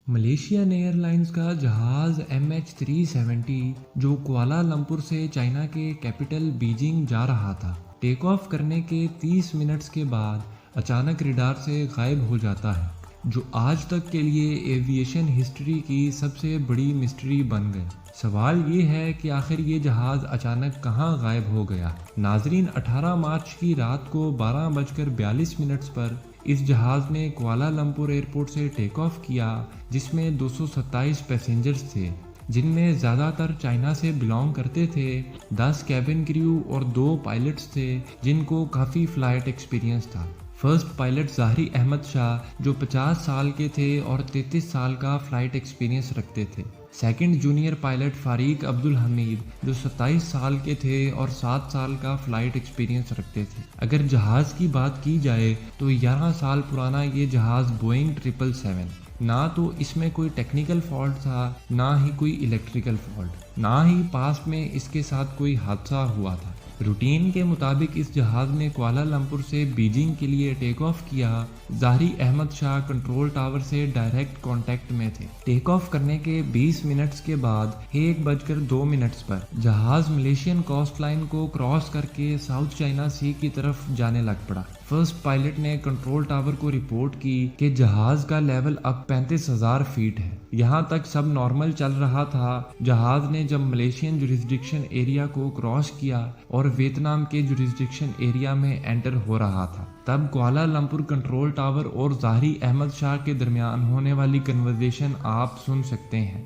Malaysian airlines का जहाज़ MH370 जो कुआलालंपुर से चाइना के कैपिटल बीजिंग जा रहा था, टेक ऑफ करने के 30 मिनट्स के बाद अचानक रडार से गायब हो जाता है, जो आज तक के लिए एविएशन हिस्ट्री की सबसे बड़ी मिस्ट्री बन गई। सवाल ये है कि आखिर ये जहाज़ अचानक कहाँ गायब हो गया। नाजरीन, 18 मार्च की रात को 12:42 पर इस जहाज़ ने कुआलालंपुर एयरपोर्ट से टेक ऑफ किया, जिसमें 227 पैसेंजर्स थे, जिनमें ज़्यादातर चाइना से बिलोंग करते थे। 10 कैबिन क्रू और 2 पायलट्स थे, जिनको काफ़ी फ़्लाइट एक्सपीरियंस था। फर्स्ट पायलट ज़ाहरी अहमद शाह जो 50 साल के थे और 33 साल का फ़्लाइट एक्सपीरियंस रखते थे। सेकंड जूनियर पायलट फारीक अब्दुल हमीद जो 27 साल के थे और 7 साल का फ़्लाइट एक्सपीरियंस रखते थे। अगर जहाज़ की बात की जाए तो 11 साल पुराना ये जहाज़ बोइंग 777, ना तो इसमें कोई टेक्निकल फॉल्ट था, ना ही कोई इलेक्ट्रिकल फॉल्ट, ना ही पास में इसके साथ कोई हादसा हुआ था। रूटीन के मुताबिक इस जहाज़ ने कुआलालंपुर से बीजिंग के लिए टेक ऑफ किया। ज़ाहरी अहमद शाह कंट्रोल टावर से डायरेक्ट कांटेक्ट में थे। टेक ऑफ करने के 20 मिनट्स के बाद 1:02 पर जहाज़ मलेशियन कोस्ट लाइन को क्रॉस करके साउथ चाइना सी की तरफ जाने लग पड़ा। फर्स्ट पायलट ने कंट्रोल टावर को रिपोर्ट की कि जहाज़ का लेवल अब 35,000 फीट है। यहाँ तक सब नॉर्मल चल रहा था। जहाज़ ने जब मलेशियन जुरिस्डिक्शन एरिया को क्रॉस किया और वियतनाम के जुरिस्डिक्शन एरिया में एंटर हो रहा था, तब कुआलालंपुर कंट्रोल टावर और ज़ाहरी अहमद शाह के दरमियान होने वाली कन्वर्सेशन आप सुन सकते हैं।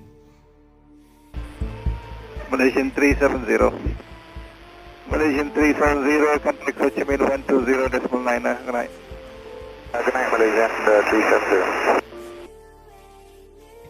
Malaysian 370. Malaysian 370, contact Ho Chi Minh 120.9. Good night. Good night, Malaysian 370.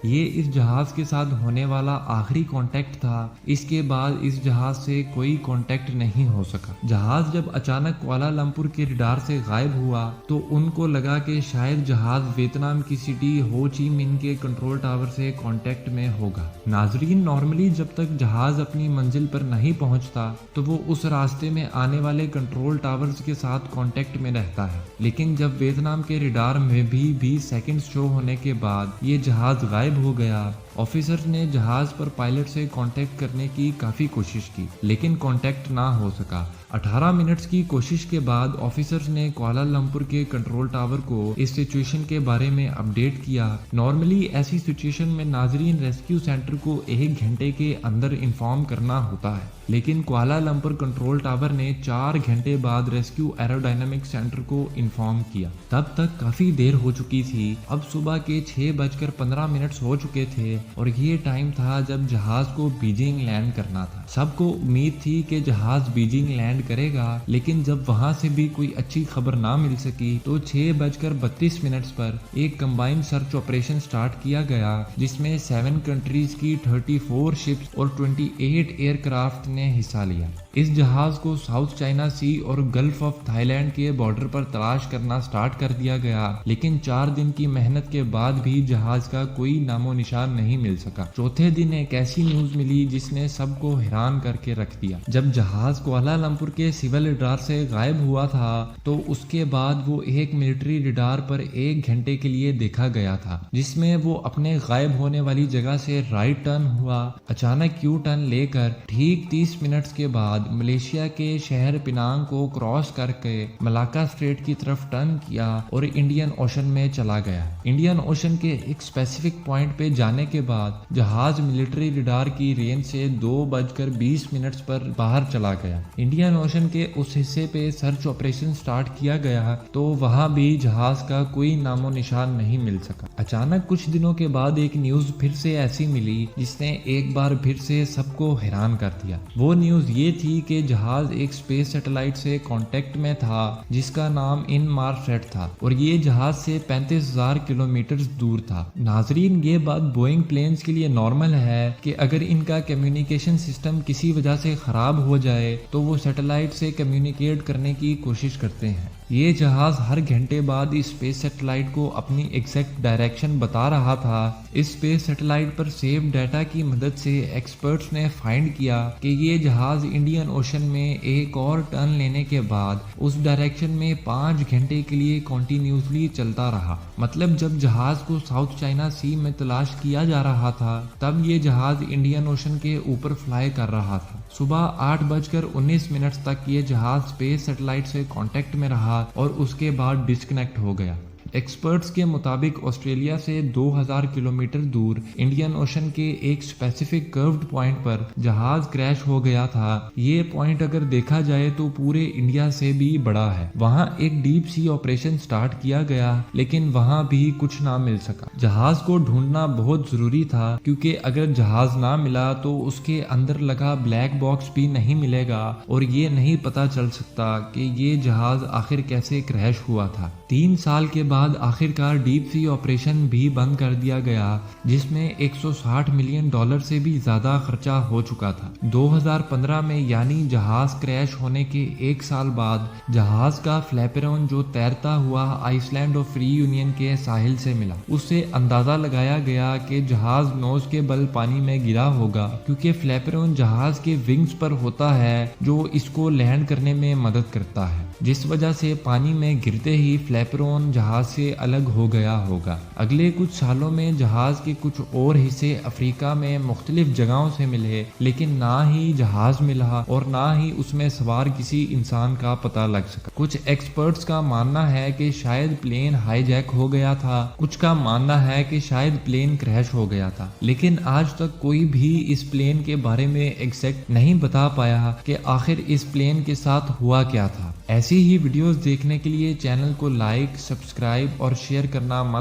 ये इस जहाज़ के साथ होने वाला आखिरी कांटेक्ट था। इसके बाद इस जहाज़ से कोई कांटेक्ट नहीं हो सका। जहाज़ जब अचानक कुआलालंपुर के रडार से गायब हुआ तो उनको लगा कि शायद जहाज़ वियतनाम की सिटी हो ची मिन के कंट्रोल टावर से कांटेक्ट में होगा। नाजरीन, नॉर्मली जब तक जहाज़ अपनी मंजिल पर नहीं पहुंचता तो वो उस रास्ते में आने वाले कंट्रोल टावर्स के साथ कांटेक्ट में रहता है, लेकिन जब वियतनाम के रडार में भी 20 सेकंड शो होने के बाद ये जहाज़ गायब हो गया। ऑफिसर्स ने जहाज पर पायलट से कांटेक्ट करने की काफी कोशिश की, लेकिन कांटेक्ट ना हो सका। 18 मिनट्स की कोशिश के बाद ऑफिसर्स ने कुआलालंपुर के कंट्रोल टावर को इस सिचुएशन के बारे में अपडेट किया। नॉर्मली ऐसी सिचुएशन में नाजरीन रेस्क्यू सेंटर को 1 घंटे के अंदर इन्फॉर्म करना होता है, लेकिन कुआलालंपुर कंट्रोल टावर ने 4 घंटे बाद रेस्क्यू एरोडायनामिक सेंटर को इन्फॉर्म किया। तब तक काफी देर हो चुकी थी। अब सुबह के 6:15 हो चुके थे और ये टाइम था जब जहाज को बीजिंग लैंड करना था। सबको उम्मीद थी कि जहाज बीजिंग लैंड करेगा, लेकिन जब वहां से भी कोई अच्छी खबर ना मिल सकी तो 6:32 पर एक कंबाइंड सर्च ऑपरेशन स्टार्ट किया गया, जिसमें 7 कंट्रीज की 34 शिप्स और 28 एयरक्राफ्ट ने हिस्सा लिया। इस जहाज को साउथ चाइना सी और गल्फ ऑफ थाईलैंड के बॉर्डर पर तलाश करना स्टार्ट कर दिया गया, लेकिन 4 दिन की मेहनत के बाद भी जहाज का कोई नामो निशान नहीं मिल सका। चौथे दिन एक ऐसी न्यूज मिली जिसने सबको हैरान करके रख दिया। जब जहाज कुआलालंपुर के सिविल रडार से गायब हुआ था तो उसके बाद वो एक मिलिट्री रडार पर 1 घंटे के लिए देखा गया था, जिसमें वो अपने गायब होने वाली जगह से राइट टर्न हुआ। अचानक यू टर्न लेकर ठीक 30 मिनट्स के बाद मलेशिया के शहर पिनांग को क्रॉस करके मलाक्का स्ट्रेट की तरफ टर्न किया और इंडियन ओशन में चला गया। इंडियन ओशन के एक स्पेसिफिक पॉइंट पे जाने के बाद जहाज मिलिट्री रडार की रेंज से 2:20 पर बाहर चला गया। इंडियन ओशन के उस हिस्से पे सर्च ऑपरेशन स्टार्ट किया गया तो वहां भी जहाज का कोई नामो निशान नहीं मिल सका। अचानक कुछ दिनों के बाद एक न्यूज फिर से ऐसी मिली जिसने एक बार फिर से सबको हैरान कर दिया। वो न्यूज ये थी कि जहाज एक स्पेस सैटेलाइट से कांटेक्ट में था जिसका नाम इनमार्सैट था और ये जहाज से 35,000 किलोमीटर दूर था। नाजरीन, ये बात बोइंग प्लेन्स के लिए नॉर्मल है कि अगर इनका कम्युनिकेशन सिस्टम किसी वजह से खराब हो जाए तो वो सैटेलाइट से कम्युनिकेट करने की कोशिश करते हैं। ये जहाज हर घंटे बाद इस स्पेस सैटेलाइट को अपनी एग्जैक्ट डायरेक्शन बता रहा था। इस स्पेस सैटेलाइट पर सेव डाटा की मदद से एक्सपर्ट्स ने फाइंड किया कि ये जहाज इंडियन انڈین اوشن میں ایک اور ٹرن لینے کے بعد اس ڈائریکشن میں 5 گھنٹے کے لیے کنٹینیوسلی چلتا رہا۔ مطلب جب جہاز کو ساؤتھ چائنا سی میں تلاش کیا جا رہا تھا تب یہ جہاز انڈین اوشن کے اوپر فلائی کر رہا تھا۔ صبح 8:19 تک یہ جہاز اسپیس سیٹلائٹ سے کانٹیکٹ میں رہا اور اس کے بعد ڈسکنیکٹ ہو گیا۔ ایکسپرٹس کے مطابق آسٹریلیا سے 2000 کلومیٹر دور انڈین اوشن کے ایک اسپیسیفک کروڈ پوائنٹ پر جہاز کریش ہو گیا تھا۔ یہ پوائنٹ اگر دیکھا جائے تو پورے انڈیا سے بھی بڑا ہے۔ وہاں ایک ڈیپ سی آپریشن سٹارٹ کیا گیا لیکن وہاں بھی کچھ نہ مل سکا۔ جہاز کو ڈھونڈنا بہت ضروری تھا کیونکہ اگر جہاز نہ ملا تو اس کے اندر لگا بلیک باکس بھی نہیں ملے گا اور یہ نہیں پتا چل سکتا کہ یہ جہاز آخر کیسے کریش ہوا تھا۔ 3 سال کے بعد آخرکار ڈیپ سی آپریشن بھی بند کر دیا گیا جس میں $160 ملین سے بھی زیادہ خرچہ ہو چکا تھا۔ 2015 میں یعنی جہاز کریش ہونے کے 1 سال بعد جہاز کا فلیپرون جو تیرتا ہوا island of Reunion کے ساحل سے ملا۔ اس سے اندازہ لگایا گیا کہ جہاز نوز کے بل پانی میں گرا ہوگا کیونکہ فلیپرون جہاز کے ونگز پر ہوتا ہے جو اس کو لینڈ کرنے میں مدد کرتا ہے، جس وجہ سے پانی میں گرتے ہی فلیپرون جہاز سے الگ ہو گیا ہوگا۔ اگلے کچھ سالوں میں جہاز کے کچھ اور حصے افریقہ میں مختلف جگہوں سے ملے لیکن نہ ہی جہاز ملا اور نہ ہی اس میں سوار کسی انسان کا پتہ لگ سکا۔ کچھ ایکسپرٹس کا ماننا ہے کہ شاید پلین ہائی جیک ہو گیا تھا، کچھ کا ماننا ہے کہ شاید پلین کریش ہو گیا تھا، لیکن آج تک کوئی بھی اس پلین کے بارے میں ایگزیکٹ نہیں بتا پایا کہ آخر اس پلین کے ساتھ ہوا کیا تھا۔ ایسی ہی ویڈیوز دیکھنے کے لیے چینل کو لائک، سبسکرائب اور شیئر کرنا مت